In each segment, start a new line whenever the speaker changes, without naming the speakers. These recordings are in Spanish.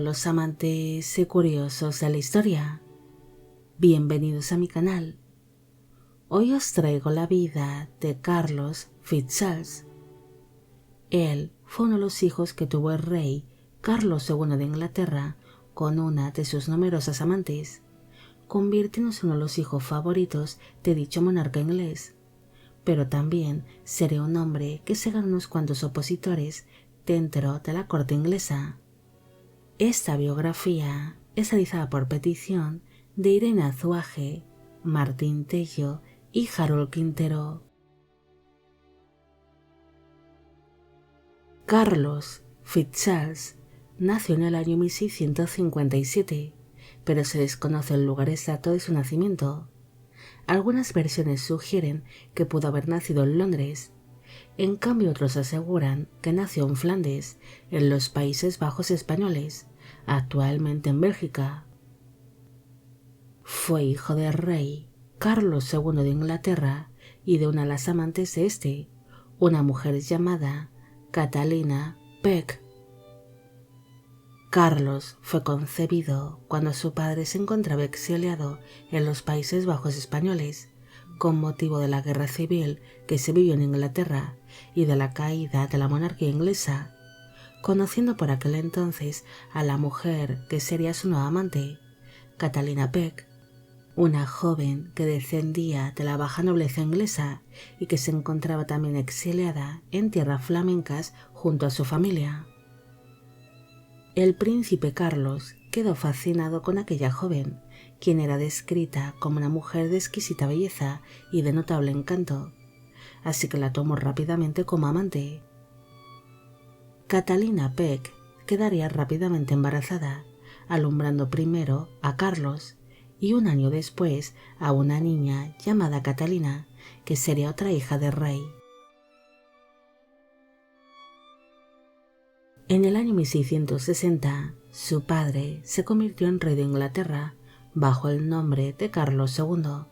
los amantes y curiosos de la historia. Bienvenidos a mi canal. Hoy os traigo la vida de Carlos FitzCharles. Él fue uno de los hijos que tuvo el rey Carlos II de Inglaterra con una de sus numerosas amantes, convirtiéndose en uno de los hijos favoritos de dicho monarca inglés. Pero también sería un hombre que se ganó unos cuantos opositores dentro de la corte inglesa. Esta biografía es realizada por petición de Irene Azuaje, Martín Tello y Harold Quintero. Carlos FitzCharles nació en el año 1657, pero se desconoce el lugar exacto de su nacimiento. Algunas versiones sugieren que pudo haber nacido en Londres. En cambio, otros aseguran que nació en Flandes, en los Países Bajos españoles, actualmente en Bélgica. Fue hijo del rey Carlos II de Inglaterra y de una de las amantes de este, una mujer llamada Catalina Peck. Carlos fue concebido cuando su padre se encontraba exiliado en los Países Bajos españoles con motivo de la guerra civil que se vivió en Inglaterra y de la caída de la monarquía inglesa, conociendo por aquel entonces a la mujer que sería su nueva amante, Catalina Peck, una joven que descendía de la baja nobleza inglesa y que se encontraba también exiliada en tierras flamencas junto a su familia. El príncipe Carlos quedó fascinado con aquella joven, quien era descrita como una mujer de exquisita belleza y de notable encanto, así que la tomó rápidamente como amante. Catalina Peck quedaría rápidamente embarazada, alumbrando primero a Carlos y un año después a una niña llamada Catalina, que sería otra hija del rey. En el año 1660, su padre se convirtió en rey de Inglaterra bajo el nombre de Carlos II,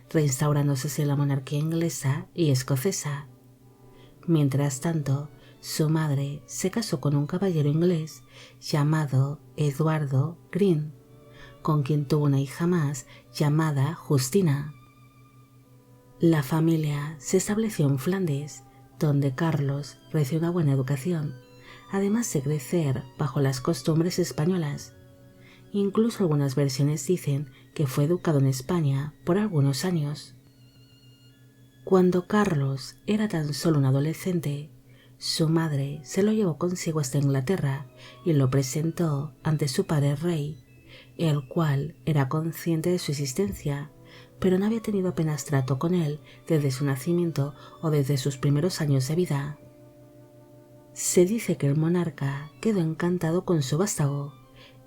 reinstaurándose así la monarquía inglesa y escocesa. Mientras tanto, su madre se casó con un caballero inglés llamado Eduardo Green, con quien tuvo una hija más llamada Justina. La familia se estableció en Flandes, donde Carlos recibió una buena educación, además de crecer bajo las costumbres españolas. Incluso algunas versiones dicen que fue educado en España por algunos años. Cuando Carlos era tan solo un adolescente, su madre se lo llevó consigo hasta Inglaterra y lo presentó ante su padre rey, el cual era consciente de su existencia, pero no había tenido apenas trato con él desde su nacimiento o desde sus primeros años de vida. Se dice que el monarca quedó encantado con su vástago,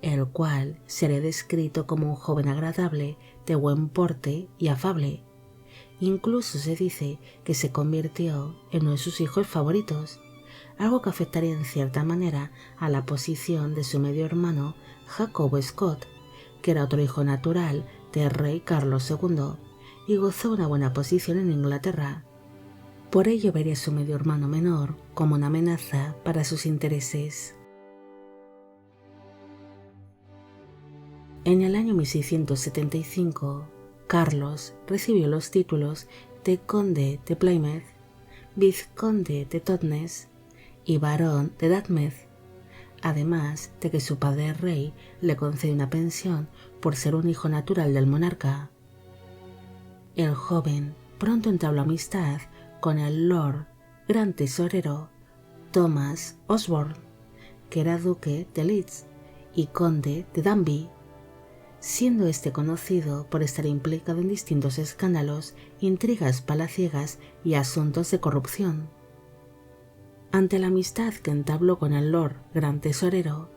el cual sería descrito como un joven agradable, de buen porte y afable. Incluso se dice que se convirtió en uno de sus hijos favoritos, algo que afectaría en cierta manera a la posición de su medio hermano Jacobo Scott, que era otro hijo natural del rey Carlos II y gozó de una buena posición en Inglaterra. Por ello vería a su medio hermano menor como una amenaza para sus intereses. En el año 1675, Carlos recibió los títulos de conde de Plymouth, vizconde de Totnes y barón de Dartmouth, además de que su padre rey le concedió una pensión por ser un hijo natural del monarca. El joven pronto entabló amistad con el Lord Gran Tesorero Thomas Osborne, que era duque de Leeds y conde de Danby, siendo este conocido por estar implicado en distintos escándalos, intrigas palaciegas y asuntos de corrupción. Ante la amistad que entabló con el Lord Gran Tesorero,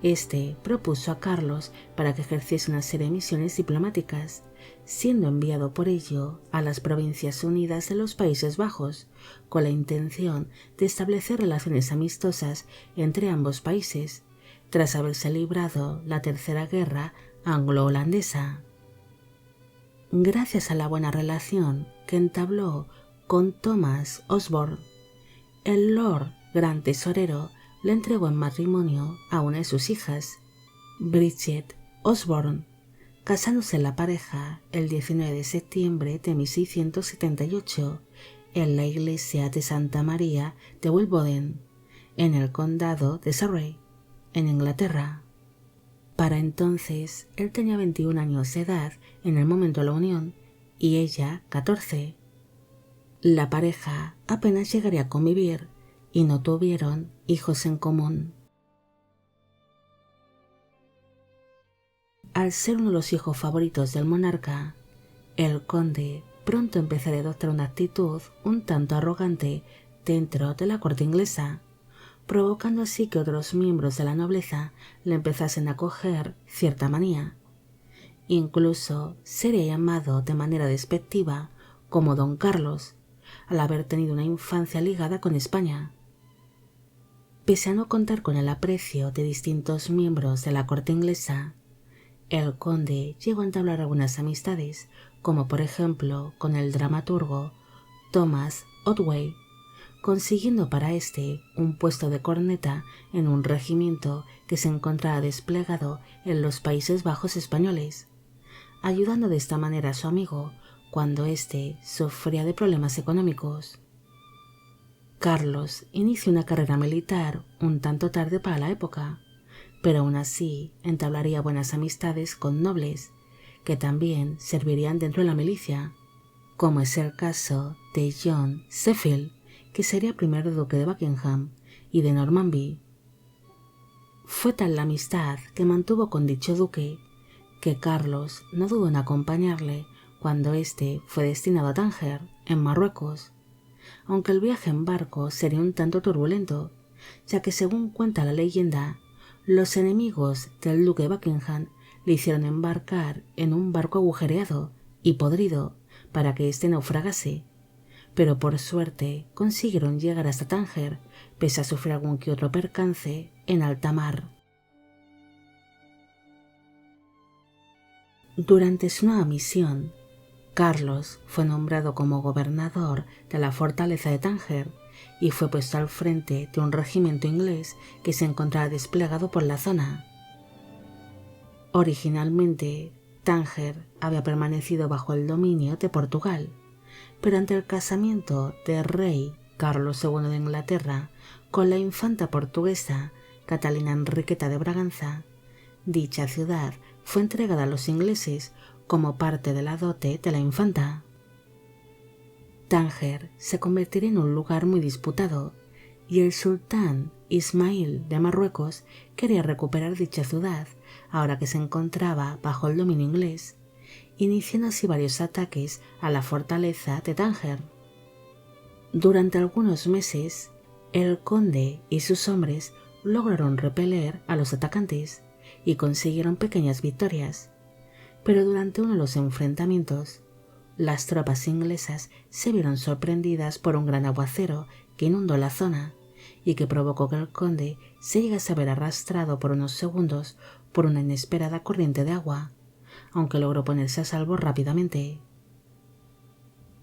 este propuso a Carlos para que ejerciese una serie de misiones diplomáticas, siendo enviado por ello a las Provincias Unidas de los Países Bajos, con la intención de establecer relaciones amistosas entre ambos países, tras haberse librado la Tercera Guerra Anglo-Holandesa. Gracias a la buena relación que entabló con Thomas Osborne, el Lord Gran Tesorero le entregó en matrimonio a una de sus hijas, Bridget Osborne, casándose la pareja el 19 de septiembre de 1678 en la iglesia de Santa María de Wimbledon, en el condado de Surrey, en Inglaterra. Para entonces él tenía 21 años de edad en el momento de la unión y ella 14. La pareja apenas llegaría a convivir y no tuvieron hijos en común. Al ser uno de los hijos favoritos del monarca, el conde pronto empezaría a adoptar una actitud un tanto arrogante dentro de la corte inglesa, provocando así que otros miembros de la nobleza le empezasen a coger cierta manía. Incluso sería llamado de manera despectiva como Don Carlos, al haber tenido una infancia ligada con España. Pese a no contar con el aprecio de distintos miembros de la corte inglesa, el conde llegó a entablar algunas amistades, como por ejemplo con el dramaturgo Thomas Otway, consiguiendo para este un puesto de corneta en un regimiento que se encontraba desplegado en los Países Bajos españoles, ayudando de esta manera a su amigo cuando éste sufría de problemas económicos. Carlos inició una carrera militar un tanto tarde para la época, pero aún así entablaría buenas amistades con nobles, que también servirían dentro de la milicia, como es el caso de John Sheffield, que sería primer duque de Buckingham, y de Normanby. Fue tal la amistad que mantuvo con dicho duque, que Carlos no dudó en acompañarle cuando éste fue destinado a Tánger, en Marruecos, aunque el viaje en barco sería un tanto turbulento, ya que según cuenta la leyenda, los enemigos del duque de Buckingham le hicieron embarcar en un barco agujereado y podrido para que éste naufragase, pero por suerte consiguieron llegar hasta Tánger, pese a sufrir algún que otro percance en alta mar. Durante su nueva misión, Carlos fue nombrado como gobernador de la fortaleza de Tánger y fue puesto al frente de un regimiento inglés que se encontraba desplegado por la zona. Originalmente, Tánger había permanecido bajo el dominio de Portugal, pero ante el casamiento del rey Carlos II de Inglaterra con la infanta portuguesa Catalina Enriqueta de Braganza, dicha ciudad fue entregada a los ingleses como parte de la dote de la infanta. Tánger se convertiría en un lugar muy disputado y el sultán Ismail de Marruecos quería recuperar dicha ciudad ahora que se encontraba bajo el dominio inglés, iniciando así varios ataques a la fortaleza de Tánger. Durante algunos meses, el conde y sus hombres lograron repeler a los atacantes y consiguieron pequeñas victorias, pero durante uno de los enfrentamientos, las tropas inglesas se vieron sorprendidas por un gran aguacero que inundó la zona y que provocó que el conde se llegase a ver arrastrado por unos segundos por una inesperada corriente de agua, aunque logró ponerse a salvo rápidamente.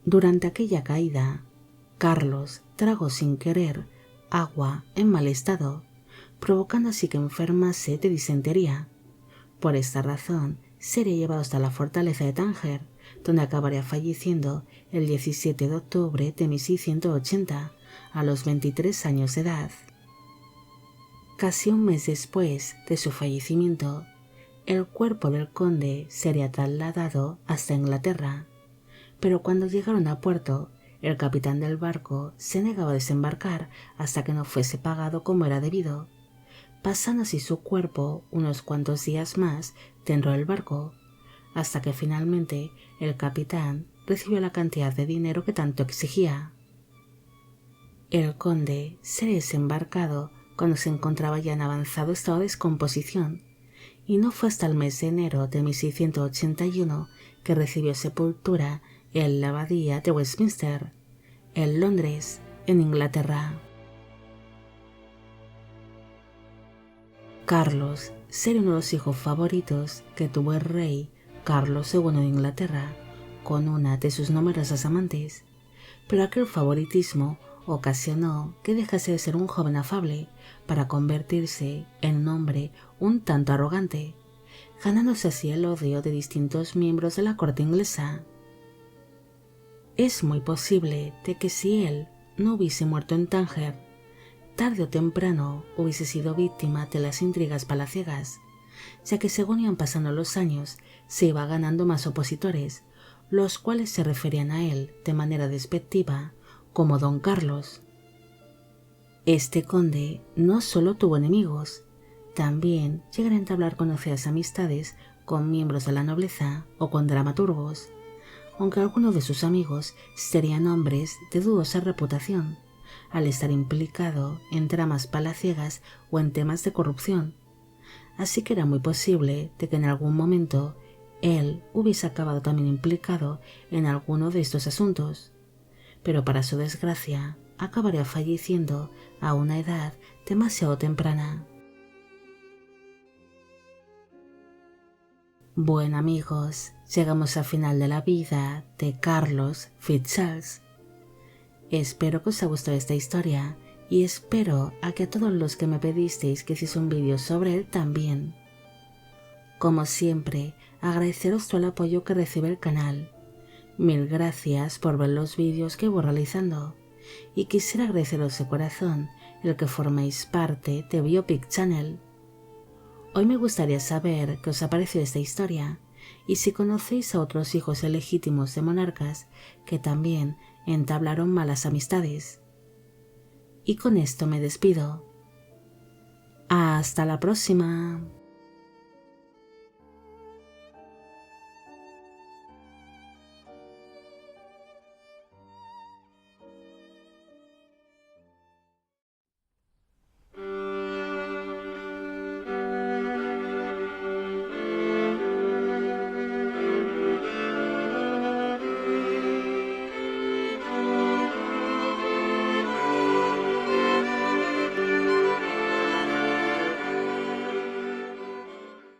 Durante aquella caída, Carlos tragó sin querer agua en mal estado, provocando así que enfermase de disentería. Por esta razón, sería llevado hasta la fortaleza de Tánger, donde acabaría falleciendo el 17 de octubre de 1680, a los 23 años de edad. Casi un mes después de su fallecimiento, el cuerpo del conde sería trasladado hasta Inglaterra, pero cuando llegaron a puerto, el capitán del barco se negaba a desembarcar hasta que no fuese pagado como era debido, pasando así su cuerpo unos cuantos días más dentro del barco, hasta que finalmente el capitán recibió la cantidad de dinero que tanto exigía. El conde sería desembarcado cuando se encontraba ya en avanzado estado de descomposición, y no fue hasta el mes de enero de 1681 que recibió sepultura en la abadía de Westminster, en Londres, en Inglaterra. Carlos sería uno de los hijos favoritos que tuvo el rey Carlos II de Inglaterra con una de sus numerosas amantes, pero aquel favoritismo ocasionó que dejase de ser un joven afable para convertirse en un hombre un tanto arrogante, ganándose así el odio de distintos miembros de la corte inglesa. Es muy posible de que si él no hubiese muerto en Tánger, tarde o temprano hubiese sido víctima de las intrigas palaciegas, ya que según iban pasando los años se iba ganando más opositores, los cuales se referían a él de manera despectiva como Don Carlos. Este conde no solo tuvo enemigos, también llegaron a entablar conocidas amistades con miembros de la nobleza o con dramaturgos, aunque algunos de sus amigos serían hombres de dudosa reputación, al estar implicado en tramas palaciegas o en temas de corrupción, así que era muy posible de que en algún momento él hubiese acabado también implicado en alguno de estos asuntos, pero para su desgracia acabaría falleciendo a una edad demasiado temprana. Bueno amigos, llegamos al final de la vida de Carlos FitzCharles. Espero que os haya gustado esta historia y espero a que a todos los que me pedisteis que hiciese un vídeo sobre él también. Como siempre, agradeceros todo el apoyo que recibe el canal. Mil gracias por ver los vídeos que voy realizando y quisiera agradeceros de corazón el que forméis parte de Biopic Channel. Hoy me gustaría saber qué os ha parecido esta historia y si conocéis a otros hijos ilegítimos de monarcas que también entablaron malas amistades. Y con esto me despido. Hasta la próxima.